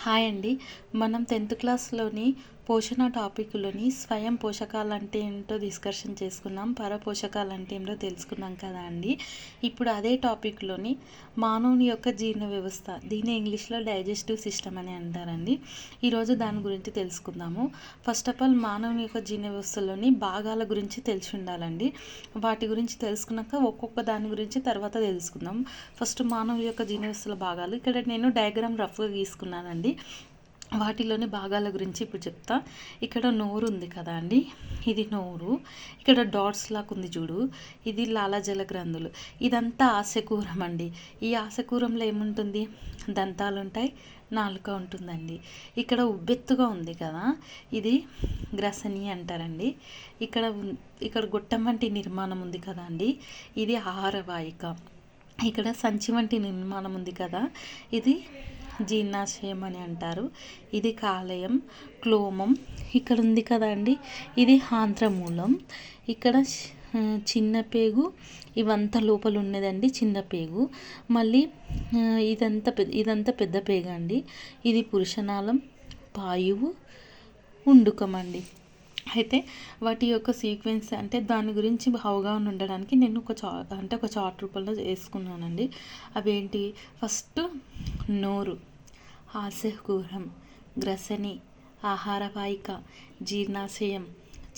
Hi అండి. మనం 10th క్లాస్‌లోని పోషణ టాపిక్‌లోని స్వయం పోషకాలు అంటే ఏంటో డిస్కషన్ చేసుకున్నాం. పరపోషకాలు అంటే ఏంటో తెలుసుకున్నాం కదా అండి. ఇప్పుడు అదే టాపిక్‌లోని మానవుని యొక్క జీర్ణ వ్యవస్థ, దీన్ని ఇంగ్లీష్‌లో డైజెస్టివ్ సిస్టమ్ అని అంటారండి. ఈరోజు దాని గురించి తెలుసుకుందాము. ఫస్ట్ ఆఫ్ ఆల్ మానవుని యొక్క జీర్ణ వ్యవస్థలోని భాగాల గురించి తెలిసి ఉండాలండి. వాటి గురించి తెలుసుకున్నాక ఒక్కొక్క దాని గురించి తర్వాత తెలుసుకుందాం. ఫస్ట్ మానవుని యొక్క జీర్ణ వ్యవస్థల భాగాలు. ఇక్కడ నేను డయాగ్రామ్ రఫ్గా గీసుకున్నానండి. వాటిలోని భాగాల గురించి ఇప్పుడు చెప్తా. ఇక్కడ నోరు ఉంది కదా అండి, ఇది నోరు. ఇక్కడ డాట్స్ లాగా ఉంది చూడు, ఇది లాలాజల గ్రంథులు. ఇదంతా ఆశకూరం అండి. ఈ ఆశకూరంలో ఏముంటుంది? దంతాలు ఉంటాయి, నాలుక ఉంటుందండి. ఇక్కడ ఉబ్బెత్తుగా ఉంది కదా, ఇది గ్రసని అంటారండి. ఇక్కడ గొట్టం వంటి నిర్మాణం ఉంది కదా అండి, ఇది ఆహారవాహిక. ఇక్కడ సంచి వంటి నిర్మాణం ఉంది కదా, ఇది జీర్ణాశయం అని అంటారు. ఇది కాలేయం, క్లోమం. ఇక్కడ ఉంది కదా అండి, ఇది ఆంత్రమూలం. ఇక్కడ చిన్న పేగు, ఇవంతా లోపల ఉన్నదండి చిన్న పేగు. మళ్ళీ ఇదంతా పెద్ద పేగు అండి. ఇది పురుషనాళం, పాయువు, ఉండుకం అండి. అయితే వాటి యొక్క సీక్వెన్స్ అంటే దాని గురించి అవగాహన ఉండడానికి నేను ఒక చార్ట్ రూపంలో వేసుకున్నానండి. అవేంటి? ఫస్ట్ నోరు, ఆశకూరం, గ్రసని, ఆహారవాహిక, జీర్ణాశయం,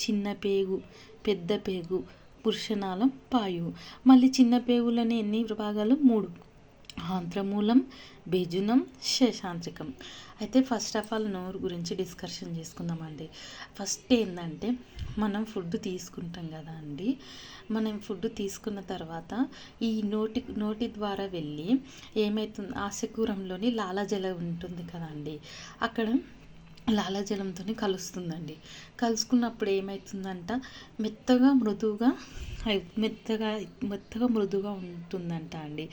చిన్న పేగు, పెద్ద పేగు, పురుషనాళం, పాయువు. మళ్ళీ చిన్న పేగులని ఎన్ని భాగాలు? 3: ఆంత్రమూలం, బెజునం, శేషాంత్రికం. అయితే ఫస్ట్ ఆఫ్ ఆల్ నోరు గురించి డిస్కషన్ చేసుకుందామండి. ఫస్ట్ ఏంటంటే, మనం ఫుడ్ తీసుకుంటాం కదా అండి. మనం ఫుడ్ తీసుకున్న తర్వాత ఈ నోటి ద్వారా వెళ్ళి ఏమవుతుంది? ఆశకూరంలోని లాలాజలం ఉంటుంది కదా అండి, అక్కడ లాలాజలంతో కలుస్తుందండి. కలుసుకున్నప్పుడు ఏమవుతుందంట? మెత్తగా మృదుగా ఉంటుందంట అండి.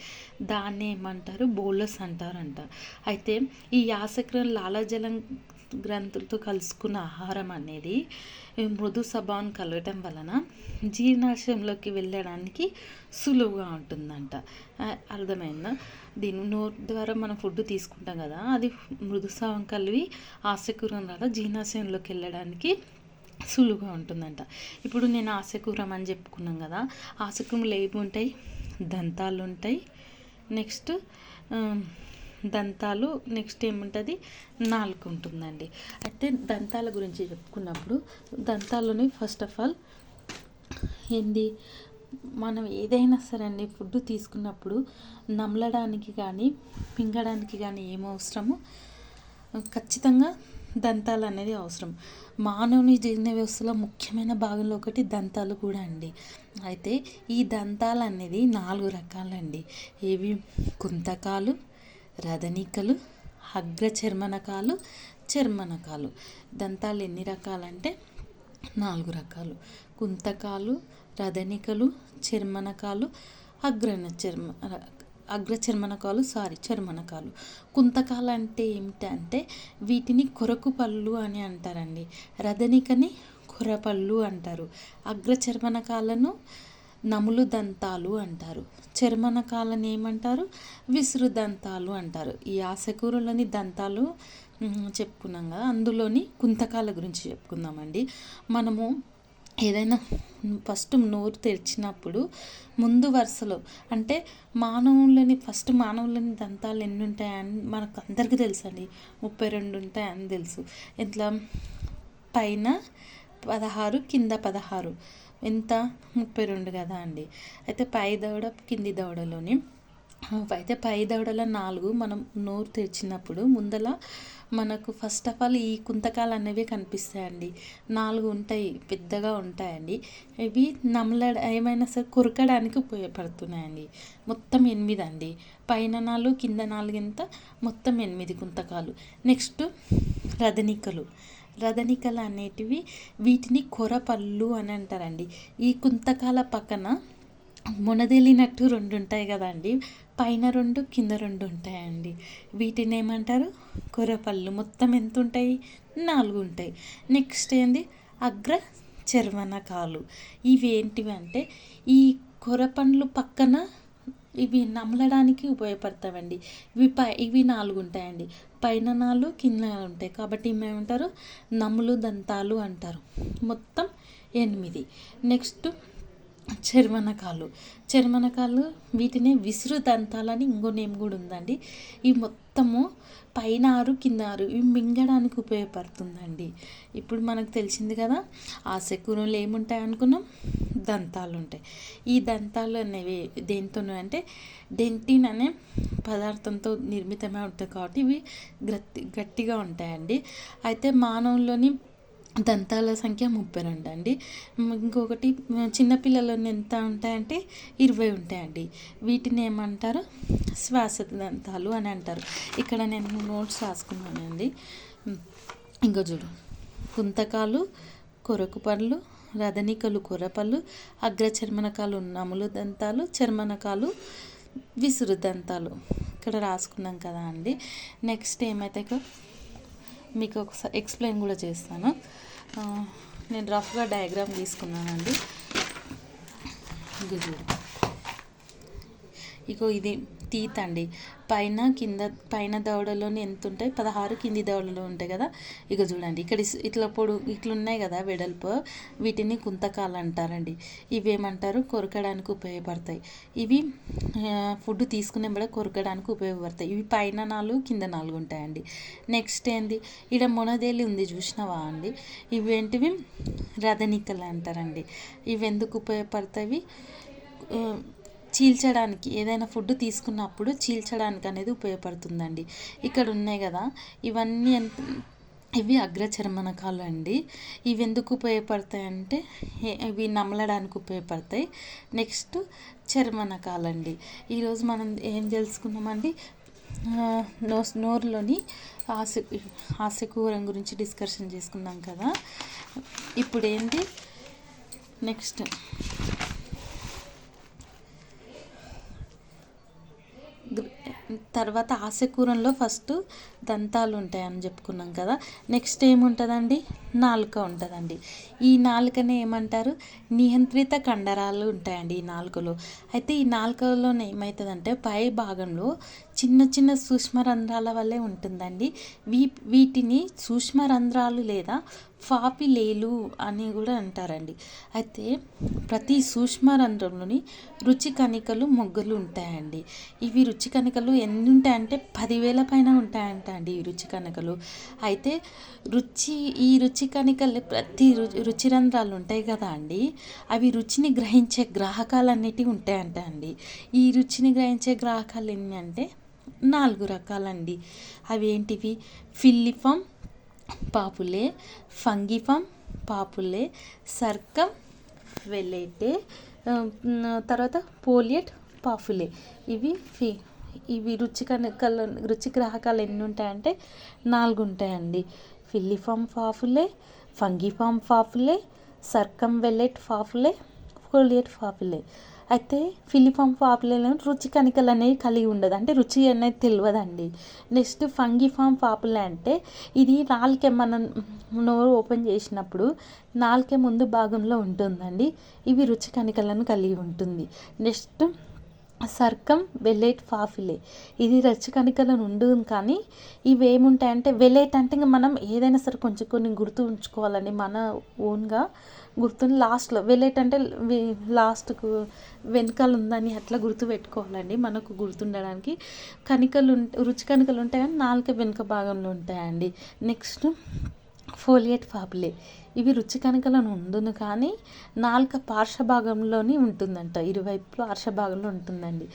దాన్ని ఏమంటారు? బోలస్ అంటారంట. అయితే ఈ ఆశకూరం లాలాజలం గ్రంథులతో కలుసుకున్న ఆహారం అనేది మృదు స్వభావం కలగటం వలన జీర్ణాశయంలోకి వెళ్ళడానికి సులువుగా ఉంటుందంట. అర్థమైందా? దీని నోటి ద్వారా మనం ఫుడ్ తీసుకుంటాం కదా, అది మృదు స్వభావం కలిగి ఆశకూరం ద్వారా జీర్ణాశయంలోకి వెళ్ళడానికి సులువుగా ఉంటుందంట. ఇప్పుడు నేను ఆశకూరం అని చెప్పుకున్నాం కదా, ఆశకూరంలో ఏమి ఉంటాయి? దంతాలు ఉంటాయి. నెక్స్ట్ నెక్స్ట్ ఏముంటుంది? నాలుక ఉంటుందండి. అయితే దంతాల గురించి చెప్పుకున్నప్పుడు దంతాలని ఫస్ట్ ఆఫ్ ఆల్ ఏంది? మనం ఏదైనా సరే అండి ఫుడ్ తీసుకున్నప్పుడు నమలడానికి కానీ మింగడానికి కానీ ఏమవసరము? ఖచ్చితంగా దంతాలు అనేది అవసరం. మానవుని జీర్ణ వ్యవస్థలో ముఖ్యమైన భాగంలో ఒకటి దంతాలు కూడా అండి. అయితే ఈ దంతాలు అనేది 4 రకాలండి. ఏవి? కుంతకాలు, రదనికలు, అగ్రచర్మనకాలు, చర్మనకాలు. దంతాలు ఎన్ని రకాలంటే 4 రకాలు. కుంతకాలు, రదనికలు, చర్మనకాలు, చర్మనకాలు. కుంతకాలు అంటే ఏమిటంటే వీటిని కొరకు పళ్ళు అని అంటారండి. రదనికని కొరపళ్ళు అంటారు. అగ్రచర్మనకాలను నములు దంతాలు అంటారు. చర్మనకాలను ఏమంటారు? విసురు దంతాలు అంటారు. ఈ ఆశకూరలోని దంతాలు చెప్పుకున్నాం కదా, అందులోని కుంతకాల గురించి చెప్పుకుందామండి. మనము ఏదైనా ఫస్ట్ నోరు తెరిచినప్పుడు ముందు వరుసలో అంటే మానవులని దంతాలు ఎన్ని ఉంటాయని మనకు అందరికీ తెలుసు అండి. 32 ఉంటాయని తెలుసు. ఇట్లా పైన 16, కింద 16, ఎంత? 32 కదా అండి. అయితే పై దవడ, కింది దవడలోని అయితే పై దవడలో 4 మనం నోరు తెరిచినప్పుడు ముందల మనకు ఫస్ట్ ఆఫ్ ఆల్ ఈ కుంతకాలు అనేవి కనిపిస్తాయండి. 4 ఉంటాయి, పెద్దగా ఉంటాయండి. ఇవి ఏమైనా సరే కొరకడానికి ఉపయోగపడుతున్నాయండి. మొత్తం 8 అండి. పైన 4, కింద 4 ఎంత? మొత్తం 8 కుంతకాలు. నెక్స్ట్ రదనికలు అనేటివి, వీటిని కొరపళ్ళు అని అంటారండి. ఈ కుంతకాల పక్కన మొనదేలినట్టు 2 ఉంటాయి కదండి, పైన 2, కింద 2 ఉంటాయండి. వీటిని ఏమంటారు? కొరపళ్ళు. మొత్తం ఎంత ఉంటాయి? 4 ఉంటాయి. నెక్స్ట్ ఏంది? అగ్ర చర్మనకాలు. ఇవి ఏంటివి అంటే ఈ కొరపండ్లు పక్కన ఇవి నమలడానికి ఉపయోగపడతావండి. ఇవి 4 ఉంటాయండి. పైన 4 కింద 4 ఉంటాయి కాబట్టి ఏమంటారు, నములు దంతాలు అంటారు. మొత్తం 8. నెక్స్ట్ చర్మనకాలు వీటిని విసురు దంతాలని ఇంకో నేమ్ కూడా ఉందండి. ఈ మొత్తము పైన 6 కింద 6 ఇవి మింగడానికి ఉపయోగపడుతుందండి. ఇప్పుడు మనకు తెలిసింది కదా, ఆశకూరలు ఏముంటాయి అనుకున్నాం, దంతాలు ఉంటాయి. ఈ దంతాలు అనేవి దేంతో అంటే డెంటిన్ అనే పదార్థంతో నిర్మితమై ఉంటాయి కాబట్టి ఇవి గట్టిగా ఉంటాయండి. అయితే మానవుల్లోని దంతాల సంఖ్య 32 అండి. ఇంకొకటి చిన్నపిల్లలని ఎంత ఉంటాయంటే 20 ఉంటాయండి. వీటిని ఏమంటారు, శ్వాస దంతాలు అని అంటారు. ఇక్కడ నేను నోట్స్ రాసుకున్నానండి. ఇంకో చూడు, కుంతకాలు కొరకు పళ్ళు, రదనికలు కొరపళ్ళు, అగ్రచర్మనకాలు నములు దంతాలు, చర్మనకాలు విసురు దంతాలు ఇక్కడ రాసుకున్నాం కదా అండి. నెక్స్ట్ ఏమైతే మీకు ఒకసారి ఎక్స్ప్లెయిన్ కూడా చేస్తాను. నేను రఫ్గా డయాగ్రామ్ తీసుకున్నానండి. ఇగో ఇది టీత్ అండి. పైన దవడలోని ఎంత ఉంటాయి, 16 కింది దవడలో ఉంటాయి కదా. ఇక చూడండి, ఇక్కడ ఇట్లా ఉన్నాయి కదా వెడల్పు, వీటిని కుంతకాలు అంటారండి. ఇవేమంటారు, కొరకడానికి ఉపయోగపడతాయి. ఇవి ఫుడ్ తీసుకునే కూడా కొరకడానికి ఉపయోగపడతాయి. ఇవి పైన 4 కింద 4 ఉంటాయండి. నెక్స్ట్ ఏంది, ఇక్కడ మొనదేలి ఉంది చూసినావా అండి, ఇవేంటివి రదనికలు అంటారండి. ఇవి ఎందుకు ఉపయోగపడతాయి, చీల్చడానికి, ఏదైనా ఫుడ్ తీసుకున్నప్పుడు చీల్చడానికి అనేది ఉపయోగపడుతుందండి. ఇక్కడ ఉన్నాయి కదా ఇవన్నీ ఇవి అగ్రచర్మనకాలు అండి. ఇవి ఎందుకు ఉపయోగపడతాయి అంటే ఇవి నమలడానికి ఉపయోగపడతాయి. నెక్స్ట్ చర్మనకాలండి. ఈరోజు మనం ఏం తెలుసుకున్నామండి, నోరులోని ఆశకూరం గురించి డిస్కషన్ చేసుకున్నాం కదా. ఇప్పుడు ఏంటి నెక్స్ట్, తర్వాత ఆశకూరంలో ఫస్ట్ దంతాలు ఉంటాయని చెప్పుకున్నాం కదా. నెక్స్ట్ ఏముంటుందండి, నాలుక ఉంటుందండి. ఈ నాలుకనే ఏమంటారు, నియంత్రిత కండరాలు ఉంటాయండి ఈ నాలుకలో. అయితే ఈ నాలుకలోనే ఏమవుతుందంటే పై భాగంలో చిన్న చిన్న సూక్ష్మరంధ్రాల వల్లే ఉంటుందండి. వీటిని సూక్ష్మరంధ్రాలు లేదా పాపిలేలు అని కూడా అంటారండి. అయితే ప్రతి సూక్ష్మరంధ్రంలోని రుచి కణికలు మొగ్గలు ఉంటాయండి. ఇవి రుచి కణికలు ఎన్ని ఉంటాయంటే 10,000 పైన ఉంటాయంట అండి ఈ రుచి కణికలు. అయితే ఈ రుచి కణికలు ప్రతి రుచి రంధ్రాలు ఉంటాయి కదా అండి, అవి రుచిని గ్రహించే గ్రాహకాలు అన్నిటివి ఉంటాయంట అండి. ఈ రుచిని గ్రహించే గ్రాహకాలు ఎన్ని అంటే 4 రకాలండి. అవి ఏంటివి, ఫిల్లిఫామ్ పాపులే, ఫంగిఫామ్ పాపులే, సర్కమ్ వెల్లెటే, తర్వాత పోలియట్ పాపులే. ఇవి రుచి గ్రాహకాలు ఎన్ని ఉంటాయంటే 4 ఉంటాయండి. ఫిల్లిఫామ్ పాపులే, ఫంగిఫామ్ పాపులే, సర్కమ్ వెల్లెట్ పాపులే, పోలియట్ పాపులే. అయితే ఫిల్లిఫామ్ పాపులేలో రుచి కణికలు అనేవి కలిగి ఉండదు, అంటే రుచి అనేది తెలియదండి. నెక్స్ట్ ఫంగిఫామ్ పాపులే అంటే ఇది నాలుకే, మనం నోరు ఓపెన్ చేసినప్పుడు నాలుకే ముందు భాగంలో ఉంటుందండి. ఇవి రుచి కణికలను కలిగి ఉంటుంది. నెక్స్ట్ సర్కమ్ వెల్లెట్ పాపులే, ఇది రుచి కణికలను ఉండదు. కానీ ఇవి ఏముంటాయంటే, వెల్లెట్ అంటే ఇంకా మనం ఏదైనా సరే కొంచెం కొన్ని గుర్తు ఉంచుకోవాలండి, మన ఓన్గా గుర్తుని. లాస్ట్లో వెల్లెట్ అంటే లాస్ట్కు వెనకాల ఉందని అట్లా గుర్తు పెట్టుకోవాలండి మనకు గుర్తుండడానికి. రుచి కణికలు ఉంటాయి కానీ నాలుక వెనుక భాగంలో ఉంటాయండి. నెక్స్ట్ ఫోలియట్ పాపులే, ఇవి రుచి కణికలను ఉండును కానీ నాలుక పార్శ్వ భాగంలోనే ఉంటుందంట, ఇరువైపు పార్శ్వ భాగంలో ఉంటుందండి.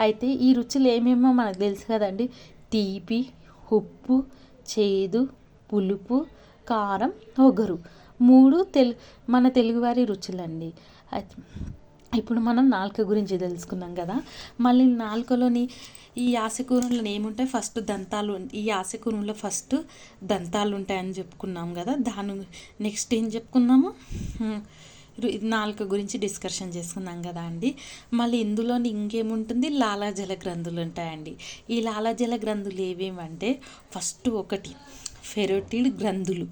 అయితే ఈ రుచులు ఏమేమో మనకు తెలుసు కదండి, తీపి, ఉప్పు, చేదు, పులుపు, కారం, ఒగరు, 3 మన తెలుగువారి రుచులండి. ఇప్పుడు మనం నాలుక గురించి తెలుసుకున్నాం కదా. మళ్ళీ నాలుకలోని ఈ ఆశకూరంలో ఏముంటాయి, ఫస్ట్ దంతాలు. ఈ ఆశకూరంలో ఫస్ట్ దంతాలు ఉంటాయని చెప్పుకున్నాం కదా. నెక్స్ట్ ఏం చెప్పుకున్నాము, నాలుక గురించి డిస్కషన్ చేసుకున్నాం కదా అండి. మళ్ళీ ఇందులోని ఇంకేముంటుంది, లాలాజల గ్రంథులు ఉంటాయండి. ఈ లాలాజల గ్రంథులు ఏవేమంటే, ఫస్ట్ ఒకటి ఫెరోటిడ్ గ్రంథులు.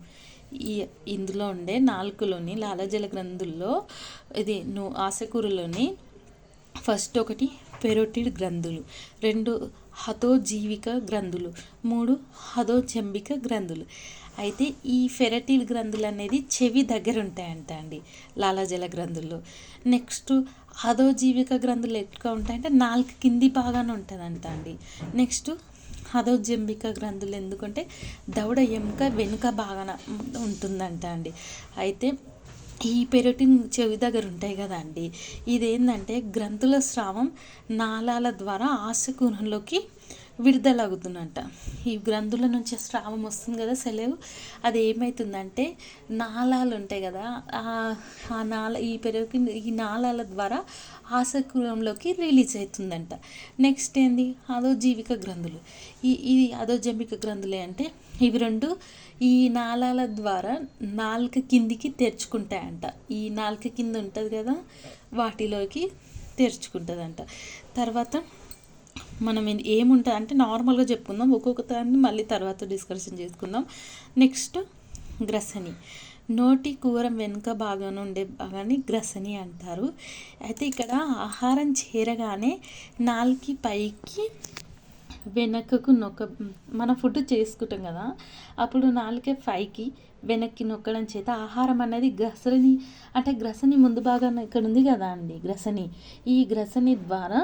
ఇందులో ఉండే నాలుకలోని లాలాజల గ్రంథుల్లో ఆశకూరలోని ఫస్ట్ ఒకటి పెరోటిడ్ గ్రంథులు, 2 హతోజీవిక గ్రంథులు, 3 హతోజంబిక గ్రంథులు. అయితే ఈ ఫెరటిడ్ గ్రంథులు అనేది చెవి దగ్గర ఉంటాయంట అండి లాలాజల గ్రంథుల్లో. నెక్స్ట్ హతోజీవిక గ్రంథులు ఎట్లా ఉంటాయంటే నాలుగు కింది భాగాన ఉంటుందంట అండి. నెక్స్ట్ హతోజంబిక గ్రంథులు ఎందుకంటే దవడ ఎముక వెనుక భాగాన ఉంటుందంట అండి. అయితే ఈ పెరోటిన్ చెవి దగ్గర ఉంటాయి కదా అండి, ఇదేంటంటే గ్రంథుల స్రావం నాళాల ద్వారా ఆశకూహంలోకి విడుదలవుతుందంట. ఈ గ్రంథుల నుంచి స్రావం వస్తుంది కదా సెలవు, అది ఏమవుతుందంటే నాళాలు ఉంటాయి కదా, ఈ నాళాల ద్వారా ఆశకూహంలోకి రిలీజ్ అవుతుందంట. నెక్స్ట్ ఏంది అధోజీవిక గ్రంథులు. ఇది అధోజంబిక గ్రంథులే అంటే ఇవి రెండు ఈ నాళాల ద్వారా నాలుక కిందికి తెరుచుకుంటాయంట. ఈ నాలుక కింద ఉంటుంది కదా వాటిలోకి తెరుచుకుంటుందంట. తర్వాత మనం ఏముంటుంది అంటే నార్మల్గా చెప్పుకుందాం, ఒక్కొక్క దాన్ని మళ్ళీ తర్వాత డిస్కషన్ చేసుకుందాం. నెక్స్ట్ గ్రసని, నోటి కూరం వెనుక భాగాన ఉండే భాగాన్ని గ్రసని అంటారు. అయితే ఇక్కడ ఆహారం చేరగానే నాలుగు పైకి వెనకకు మనం ఫుడ్ చేసుకుంటాం కదా, అప్పుడు నాలుకే పైకి వెనక్కి నొక్కడం చేత ఆహారం అనేది గ్రసని ముందు భాగాన ఇక్కడ ఉంది కదా అండి గ్రసని, ఈ గ్రసని ద్వారా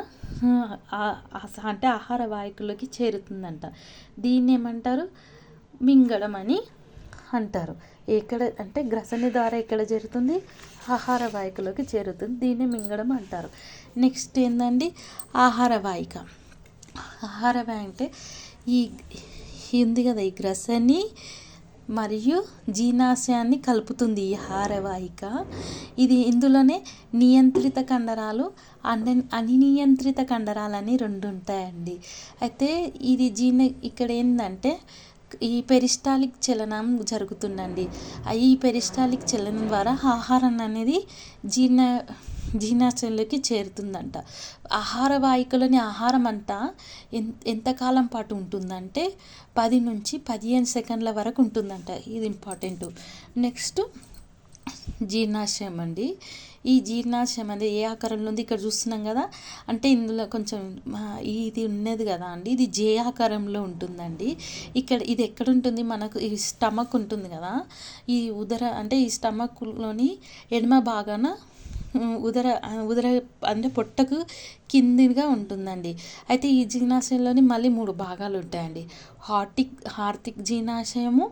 అంటే ఆహార వాహికలోకి చేరుతుందంట. దీన్ని ఏమంటారు మింగడం అని అంటారు. ఎక్కడ అంటే గ్రసని ద్వారా ఎక్కడ చేరుతుంది ఆహార వాహికలోకి చేరుతుంది, దీన్ని మింగడం అంటారు. నెక్స్ట్ ఏంటండి ఆహార వాహిక. అంటే ఈ ఉంది కదా ఈ గ్రసని మరియు జీర్ణాశయాన్ని కలుపుతుంది ఈ ఆహారవాహిక. ఇందులోనే నియంత్రిత కండరాలు, అనియంత్రిత కండరాలు అని 2 ఉంటాయండి. అయితే ఇక్కడ ఏంటంటే ఈ పెరిస్టాలిక్ చలనం జరుగుతుందండి. ఈ పెరిస్టాలిక్ చలనం ద్వారా ఆహారం అనేది జీర్ణాశయంలోకి చేరుతుందంట. ఆహార వాహికలోని ఆహారం అంతా ఎంతకాలం పాటు ఉంటుందంటే 10 నుంచి 15 సెకండ్ల వరకు ఉంటుందంట. ఇది ఇంపార్టెంట్. నెక్స్ట్ జీర్ణాశయం అండి. ఈ జీర్ణాశయం అనేది ఏ ఆకారంలో ఉంది ఇక్కడ చూస్తున్నాం కదా, అంటే ఇందులో కొంచెం ఇది ఉన్నది కదా అండి, ఇది జే ఆకారంలో ఉంటుందండి. ఇది ఎక్కడ ఉంటుంది మనకు ఈ స్టమక్ ఉంటుంది కదా, ఈ ఈ స్టమక్లోని ఎడమ భాగాన ఉదర అంటే పొట్టకు కిందిగా ఉంటుందండి. అయితే ఈ జీర్ణాశయంలోని మళ్ళీ 3 భాగాలు ఉంటాయండి. హార్దిక్ జీర్ణాశయము,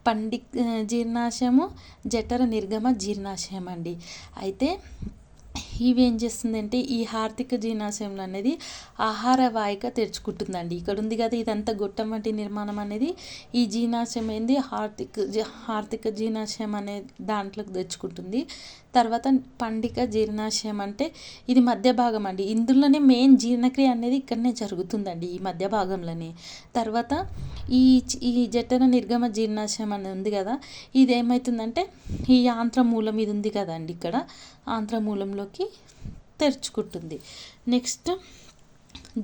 పండిక్ జీర్ణాశయము, జఠర నిర్గమ జీర్ణాశయం అండి. అయితే ఇవి ఏం చేస్తుందంటే ఈ హార్దిక జీర్ణాశయంలో అనేది ఆహార వాహిక తెరుచుకుంటుందండి. ఇక్కడ ఉంది కదా ఇదంతా గొట్టం వంటి నిర్మాణం అనేది ఈ జీర్ణాశయం ఏంది హార్దిక జీర్ణాశయం అనే దాంట్లోకి తెచ్చుకుంటుంది. తర్వాత పండిక జీర్ణాశయం అంటే ఇది మధ్య భాగం అండి. ఇందులోనే మెయిన్ జీర్ణక్రియ అనేది ఇక్కడనే జరుగుతుందండి, ఈ మధ్య భాగంలోనే. తర్వాత ఈ జఠర నిర్గమ జీర్ణాశయం అనేది ఉంది కదా, ఇది ఏమవుతుందంటే ఈ ఆంత్రమూలం ఇది ఉంది కదండి, ఇక్కడ ఆంత్రమూలంలోకి తెరుచుకుంటుంది. నెక్స్ట్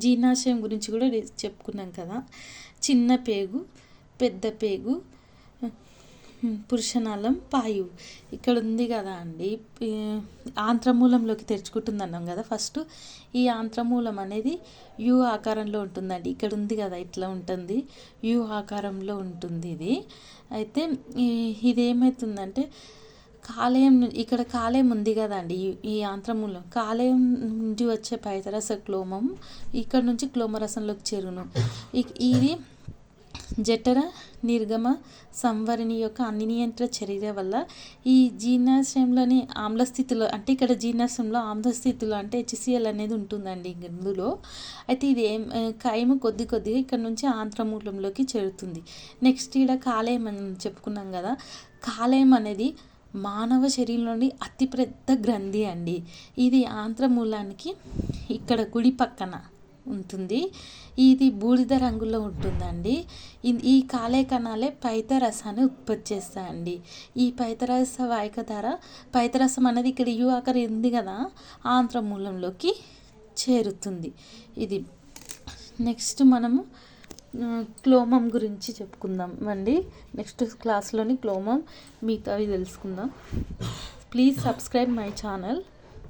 జీర్ణాశయం గురించి కూడా చెప్పుకున్నాం కదా, చిన్న పేగు, పెద్ద పేగు, పురుషనాళం, పాయువు ఇక్కడ ఉంది కదా అండి. ఆంత్రమూలంలోకి తెరుచుకుంటుంది అన్నాం కదా ఫస్ట్. ఈ ఆంత్రమూలం అనేది యు ఆకారంలో ఉంటుందండి. ఇక్కడ ఉంది కదా ఇట్లా ఉంటుంది, యు ఆకారంలో ఉంటుంది ఇది. అయితే ఇది ఏమవుతుందంటే కాలేయం, ఇక్కడ కాలేయం ఉంది కదండి ఈ ఆంత్రమూలం, కాలేయం నుండి వచ్చే పైతరస క్లోమం ఇక్కడ నుంచి క్లోమరసంలోకి చేరును. ఇది జఠర నిర్గమ సంవరణి యొక్క అనియంత్ర చర్య వల్ల ఈ జీర్ణాశయంలోని ఆమ్లస్థితిలో, అంటే ఇక్కడ జీర్ణాశయంలో ఆమ్లస్థితిలో అంటే HCl అనేది ఉంటుందండి ఇందులో. అయితే ఇది కైము కొద్దిగా ఇక్కడ నుంచి ఆంత్రమూలంలోకి చేరుతుంది. నెక్స్ట్ ఇక్కడ కాలేయం అని చెప్పుకున్నాం కదా, కాలేయం అనేది మానవ శరీరంలోని అతిపెద్ద గ్రంథి అండి. ఇది ఆంత్రమూలానికి ఇక్కడ కుడి పక్కన ఉంటుంది. ఇది బూడిద రంగులో ఉంటుందండి. ఈ కాలేయ కణాలే పైతరసాన్ని ఉత్పత్తి చేస్తాయండి. ఈ పైతరస వాహిక ద్వారా పైతరసం అనేది ఇక్కడ యు ఆకారం ఉంది కదా ఆంత్రమూలంలోకి చేరుతుంది. ఇది నెక్స్ట్ మనము క్లోమం గురించి చెప్పుకుందాం అండి. నెక్స్ట్ క్లాస్లోని క్లోమం మిగతావి తెలుసుకుందాం. Please subscribe my channel.